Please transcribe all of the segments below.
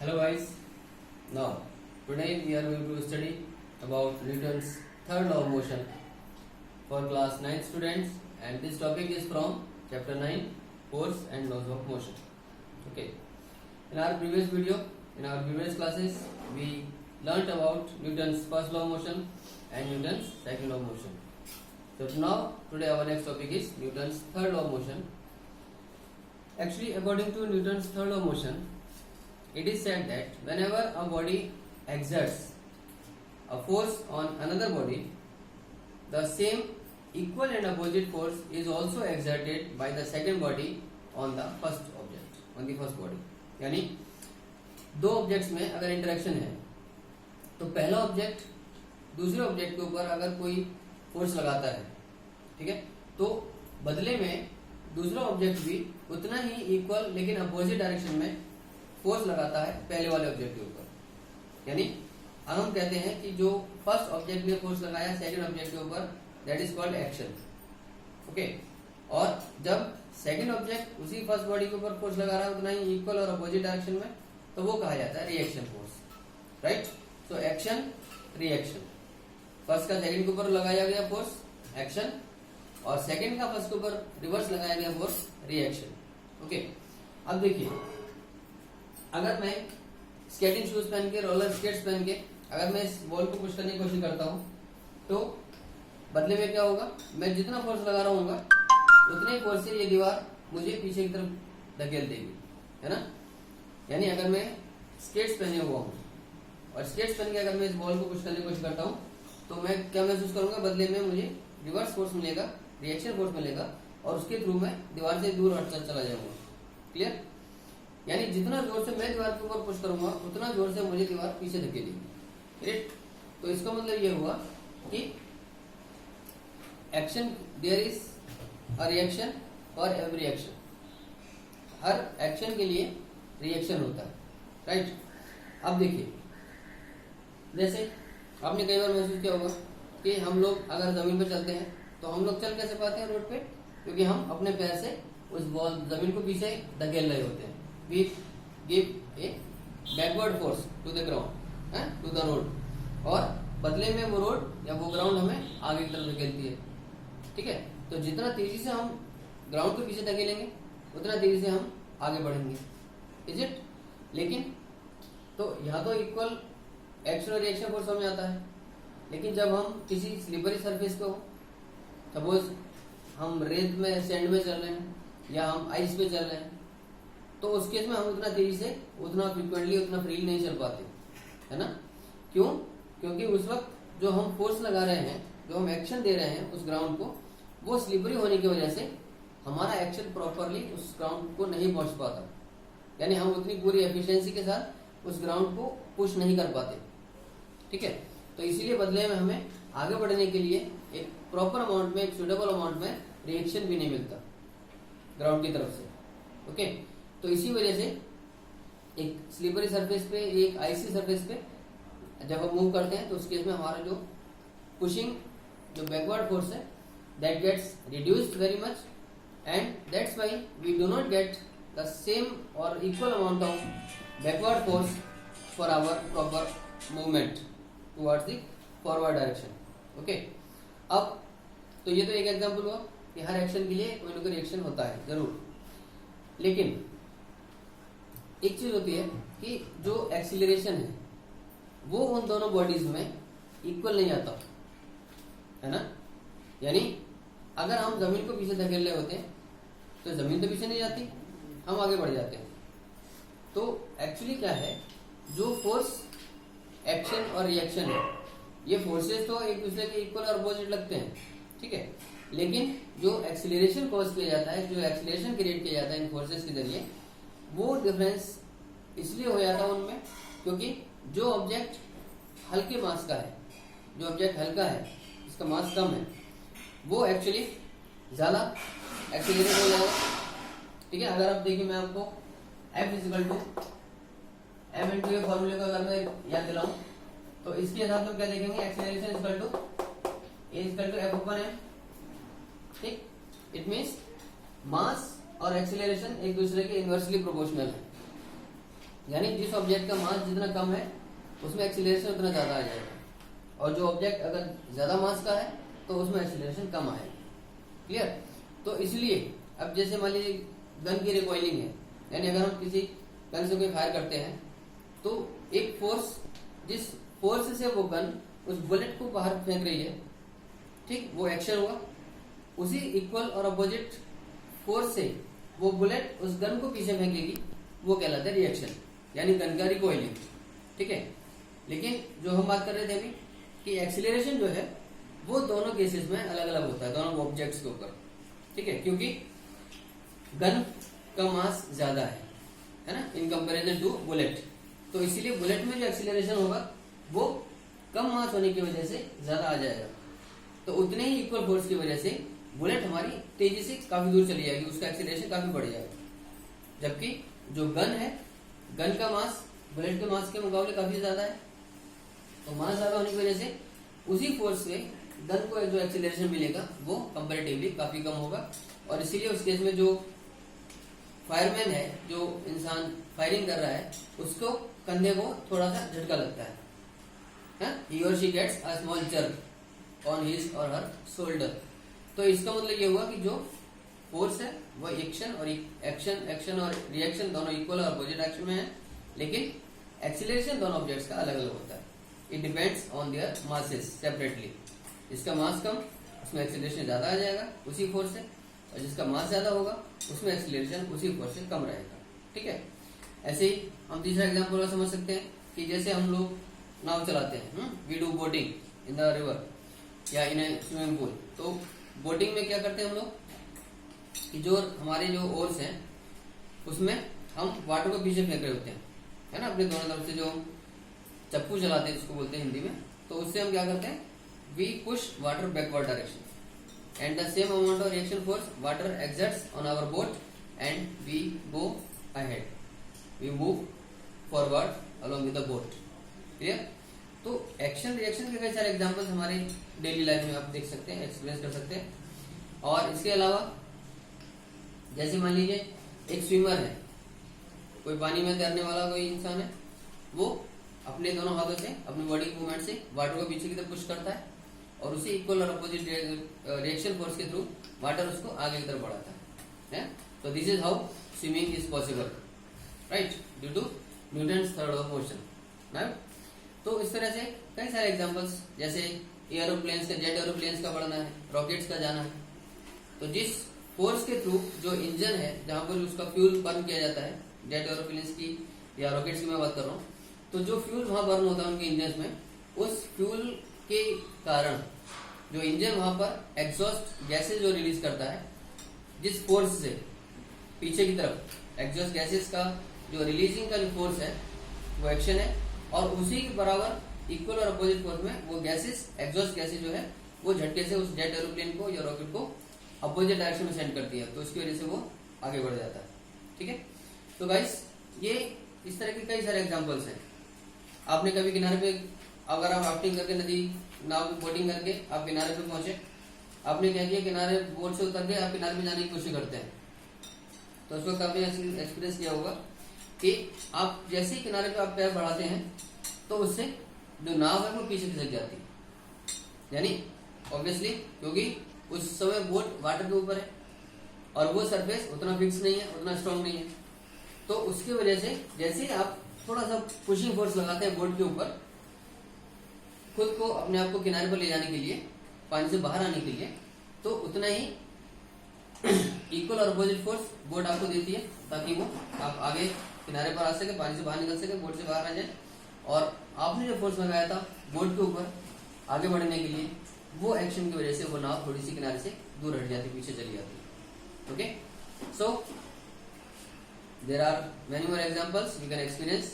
Hello guys. Now today we are going to study about Newton's third law of motion for class 9 students, and this topic is from chapter 9, force and laws of motion. Okay. In our previous video, in our previous classes, we learnt about Newton's first law of motion and Newton's second law of motion. So now today our next topic is Newton's third law of motion. Actually, according to Newton's third law of motion, it is said that whenever a body exerts a force on another body, the same equal and opposite force is also exerted by the second body on the first object, on the first body. यानी दो objects में अगर interaction है तो पहला object दूसरे object के ऊपर अगर कोई फोर्स लगाता है, ठीक है, तो बदले में दूसरा ऑब्जेक्ट भी उतना ही इक्वल लेकिन अपोजिट डायरेक्शन में फोर्स लगाता है पहले वाले ऑब्जेक्ट के ऊपर. यानी हम कहते हैं कि जो फर्स्ट ऑब्जेक्ट ने फोर्स लगाया सेकंड ऑब्जेक्ट के ऊपर, that is called action. Okay. और जब सेकंड ऑब्जेक्ट उसी फर्स्ट बॉडी के ऊपर फोर्स लगा रहा है उतना ही इक्वल और अपोजिट डायरेक्शन में, तो वो कहा जाता है reaction force. Right. So action, reaction. First का सेकंड के ऊपर लगाया गया फोर्स एक्शन, और सेकंड का फर्स्ट के ऊपर रिवर्स लगाया गया फोर्स रिएक्शन. ओके. अब देखिए, अगर मैं स्केटिंग शूज पहन के, रोलर स्केट्स पहन के अगर मैं इस बॉल को पुश करने की कोशिश करता हूँ, तो बदले में क्या होगा, मैं जितना फोर्स लगा रहा हूँ उतने ही फोर्स से ये दीवार मुझे पीछे की तरफ धकेल देगी, है ना. यानी अगर मैं स्केट्स पहने हुआ हूँ और स्केट्स पहन के अगर मैं इस बॉल को पुश करने की कोशिश करता हूँ, तो मैं क्या महसूस करूंगा, बदले में मुझे रिवर्स फोर्स मिलेगा, रिएक्शन फोर्स मिलेगा, और उसके थ्रू मैं दीवार से दूर हटता चला जाऊंगा. क्लियर. यानी जितना जोर से मैं दीवार के ऊपर पुश करूंगा उतना जोर से मुझे दीवार पीछे धकेलेगी. राइट. तो इसका मतलब ये हुआ कि action, there is a reaction for every action. हर एक्शन के लिए रिएक्शन होता है. राइट. अब देखिए, जैसे आपने कई बार महसूस किया होगा कि हम लोग अगर जमीन पर चलते हैं तो हम लोग चल कैसे पाते हैं रोड पे, क्योंकि हम अपने पैर से उस बॉल जमीन को पीछे धकेल रहे होते हैं. We give a backward force to the ground, to the road, और बदले में वो रोड या वो ग्राउंड हमें आगे की तरफ धकेलती है. ठीक है. तो जितना तेजी से हम ग्राउंड को पीछे धकेलेंगे उतना तेजी से हम आगे बढ़ेंगे. Is it. लेकिन तो यहाँ तो इक्वल एक्शन और रिएक्शन फोर्स समझ आता है, लेकिन जब हम किसी स्लिपरी सरफेस को, सपोज हम रेत में, सैंड में चल रहे हैं या हम आइस पे चल रहे हैं, तो उस केस में हम उतना तेजी से, उतना फ्रिक्वेंटली, उतना फ्रीली नहीं चल पाते, है ना. क्यों? क्योंकि उस वक्त जो हम फोर्स लगा रहे हैं, जो हम एक्शन दे रहे हैं उस ग्राउंड को, वो स्लिपरी होने की वजह से हमारा एक्शन प्रॉपरली उस ग्राउंड को नहीं पहुंच पाता. यानी हम उतनी पूरी एफिशिएंसी के साथ उस ग्राउंड को पुश नहीं कर पाते. ठीक है. तो इसीलिए बदले में हमें आगे बढ़ने के लिए एक प्रॉपर अमाउंट में, एक सुटेबल अमाउंट में रिएक्शन भी नहीं मिलता ग्राउंड की तरफ से. ओके. तो इसी वजह से एक स्लिपरी सरफेस पे, एक आइसी सरफेस पे जब हम मूव करते हैं तो उस केस में हमारा जो पुशिंग, जो बैकवर्ड फोर्स है, that gets reduced very much, and that's why we do not get the same और equal amount of backward force for our proper movement towards the forward direction. Okay. अब तो ये तो एक example हुआ कि हर action के लिए कोई ना कोई रिएक्शन होता है जरूर. लेकिन एक चीज होती है कि जो एक्सीलरेशन है वो उन दोनों बॉडीज में इक्वल नहीं आता, है ना. यानी अगर हम जमीन को पीछे धकेल रहे होते हैं तो जमीन तो पीछे नहीं जाती, हम आगे बढ़ जाते हैं. तो एक्चुअली क्या है, जो फोर्स एक्शन और रिएक्शन है, ये फोर्सेस तो एक दूसरे के इक्वल और अपोजिट लगते हैं. ठीक है. लेकिन जो एक्सीलरेशन कॉज किया जाता है, जो एक्सीलरेशन क्रिएट किया जाता है इन फोर्सेस के जरिए, वो डिफरेंस इसलिए हो जाता है उनमें क्योंकि जो ऑब्जेक्ट हल्के मास का है, जो ऑब्जेक्ट हल्का है, जिसका मास कम है, वो एक्चुअली ज्यादा एक्सीलरेट हो जाएगा. ठीक है. अगर आप देखिए, मैं आपको F equal to m into A फॉर्मूले को अगर मैं याद दिलाऊं, तो इसके साथ हम क्या देखेंगे, acceleration equal to a equal to F upon m. ठीक. इट मीन्स मास और एक्सीलरेशन एक दूसरे के इनवर्सली प्रोपोर्शनल है. यानी जिस ऑब्जेक्ट का मास जितना कम है उसमें एक्सीलरेशन उतना ज्यादा आ जाएगा, और जो ऑब्जेक्ट अगर ज्यादा मास का है तो उसमें एक्सीलरेशन कम आएगा। क्लियर? तो इसलिए अब जैसे मान लीजिए गन की रिकॉइलिंग है, यानी अगर हम किसी गन से कोई फायर करते हैं तो एक फोर्स, जिस फोर्स से वो गन उस बुलेट को बाहर फेंक रही है, ठीक, वो एक्शन हुआ। उसी इक्वल और अपोजिट फोर्स से वो बुलेट उस गन को पीछे फेंकेगी, वो कहलाता है रिएक्शन, यानी गन का रिकॉइलिंग। ठीक है? लेकिन जो हम बात कर रहे थे अभी कि एक्सीलरेशन जो है वो दोनों केसेस में अलग अलग होता है, दोनों ऑब्जेक्ट्स के ऊपर। ठीक है? क्योंकि गन का मास ज्यादा है ना, इन कंपैरिजन टू बुलेट, तो इसीलिए बुलेट में जो एक्सीलरेशन होगा वो कम मास होने की वजह से ज्यादा आ जाएगा। तो उतने ही इक्वल फोर्स की वजह से बुलेट हमारी तेजी से काफी दूर चली जाएगी, उसका एक्सीलरेशन काफी बढ़ जाएगा। जबकि जो गन है, गन का मास बुलेट के मास के मुकाबले काफी ज्यादा है, तो मास ज्यादा होने की वजह से उसी फोर्स से गन को जो एक्सीलरेशन मिलेगा वो कंपैरेटिवली काफी कम होगा। और इसीलिए उस केस में जो फायरमैन है, जो इंसान फायरिंग कर रहा है, उसको कंधे को थोड़ा सा झटका लगता है, he or she gets a small jerk on his or her shoulder। तो इसका मतलब ये हुआ कि जो फोर्स है वो एक्शन और रिएक्शन दोनों इक्वल और अपोजिट एक्शन में है, लेकिन एक्सीलरेशन दोनों ऑब्जेक्ट्स का अलग अलग होता है। It depends on their masses separately. जिसका मास कम उसमें एक्सीलरेशन ज्यादा आ जाएगा उसी फोर्स से, और जिसका मास ज्यादा होगा उसमें एक्सीलरेशन उसी फोर्स से कम रहेगा। ठीक है? ऐसे ही हम तीसरा एग्जाम्पल समझ सकते हैं कि जैसे हम लोग नाव चलाते हैं, we do boating in the river या इन ए स्विमिंग पूल। तो बोटिंग में क्या करते हैं हम लोग कि जो हमारे जो ओर्स हैं उसमें हम वाटर को पीछे फेंक रहे होते हैं, है ना, अपने दोनों तरफ से जो चप्पू चलाते हैं जिसको बोलते हैं हिंदी में, तो उससे हम क्या करते हैं, we push water backward direction and the same amount of reaction force water exerts on our boat and we go ahead, we move forward along with the boat. Clear? तो एक्शन रिएक्शन के कई सारे examples हमारे daily life में आप देख सकते हैं, एक्सपीरियंस कर सकते हैं। और इसके अलावा जैसे मान लीजिए एक स्विमर है, कोई पानी में तैरने वाला कोई इंसान है, वो अपने दोनों हाथों से अपनी बॉडी मूवमेंट से वाटर को पीछे की तरफ पुश करता है और उसी इक्वल और अपोजिट रिएक्शन फोर्स के थ्रू वाटर उसको आगे की तरफ बढ़ाता है। तो this is how swimming is possible, right, due to Newton's third law of motion. Right? तो इस तरह से कई सारे एग्जांपल्स, जैसे एरोप्लेन्स का, जेट एरोप्लेन्स का बढ़ना है, रॉकेट्स का जाना है, तो जिस फोर्स के थ्रू जो इंजन है जहां पर उसका फ्यूल बर्न किया जाता है, जेट एरोप्लेन्स की या रॉकेट्स की मैं बात कर रहा हूँ, तो जो फ्यूल वहां बर्न होता है उनके इंजन में, उस फ्यूल के कारण जो इंजन वहां पर एग्जॉस्ट गैसेज जो रिलीज करता है, जिस फोर्स से पीछे की तरफ एग्जॉस्ट गैसेज का जो रिलीजिंग का जो फोर्स है वो एक्शन है, और उसी के बराबर इक्वल और अपोजिट फोर्स में वो गैसेस, एग्जॉस्ट गैसेज जो है वो झटके से उस जेट एरोप्लेन को या रॉकेट को अपोजिट डायरेक्शन में सेंड करती है, तो उसकी वजह से वो आगे बढ़ जाता है। ठीक है? तो गाइस ये इस तरह के कई सारे एग्जांपल्स हैं। आपने कभी किनारे पे, अगर आप राफ्टिंग करके नदी नाव बोटिंग करके आप किनारे पे पहुंचे, आपने क्या किया, किनारे बोट से उतर के आप किनारे पे जाने की कोशिश करते हैं, तो उस वक्त आपने एक्सपीरियंस किया होगा कि आप जैसे ही किनारे पे आप पैर बढ़ाते हैं तो उससे जो नाव है वो पीछे खिसक जाती है, यानी ऑब्वियसली क्योंकि उस समय बोट वाटर के ऊपर है और वो सरफेस उतना फिक्स नहीं है, उतना स्ट्रांग नहीं है, तो उसकी वजह से जैसे ही आप थोड़ा सा पुशिंग फोर्स लगाते हैं बोट के ऊपर, खुद को अपने आप को किनारे पर ले जाने के लिए, पानी से बाहर आने के लिए, तो उतना ही इक्वल और अपोजिट फोर्स बोट आपको देती है ताकि वो आप आगे किनारे पर आ सके, पानी से बाहर निकल सके, बोट से बाहर आ जाए। और आपने जो फोर्स लगाया था बोट के ऊपर आगे बढ़ने के लिए, वो एक्शन की वजह से वो नाव थोड़ी सी किनारे से दूर हट जाती, पीछे चली जाती। Okay, so there are many more examples we can experience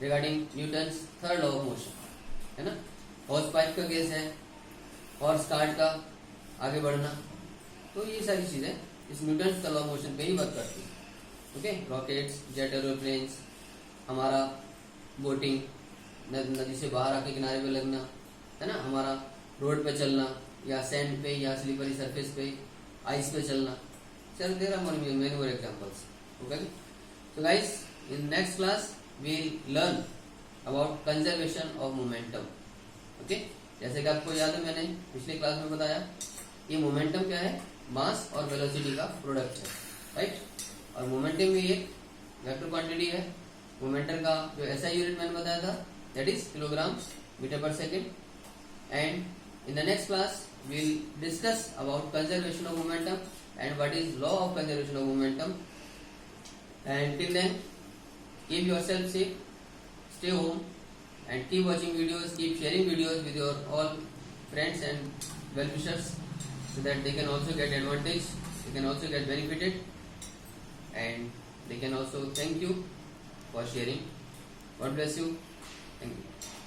regarding Newton's third law of motion, है ना। हॉर्स पाइप का केस है, हॉर्स कार्ट का आगे बढ़ना, तो ये सारी चीजें इस न्यूटन्स का लॉ ऑफ मोशन पे ही वर्क करती है। ओके, रॉकेट्स, जेट एरोप्लेन्स, हमारा बोटिंग, नदी से बाहर आके किनारे पे लगना, है ना, हमारा रोड पे चलना या सैंड पे या स्लिपरी सरफेस पे, आइस पे चलना, चल there are many more examples. Okay, so guys, in next class we'll learn about conservation of momentum. Okay, जैसे कि आपको याद है मैंने पिछले क्लास में बताया, ये मोमेंटम क्या है, मास और वेलोसिटी का प्रोडक्ट है, राइट। और मोमेंटम भी एक वेक्टर क्वांटिटी है। मोमेंटम का जो एसआई यूनिट मैंने बताया था, दैट इज किलोग्राम मीटर पर second. And in the next class we'll discuss about conservation of momentum and what is law of conservation of momentum. And till then, keep yourself safe, stay home, and keep watching videos, keep sharing videos with your all friends and well-wishers, so that they can also get advantage, they can also get benefited, and they can also thank you for sharing. God bless you. Thank you.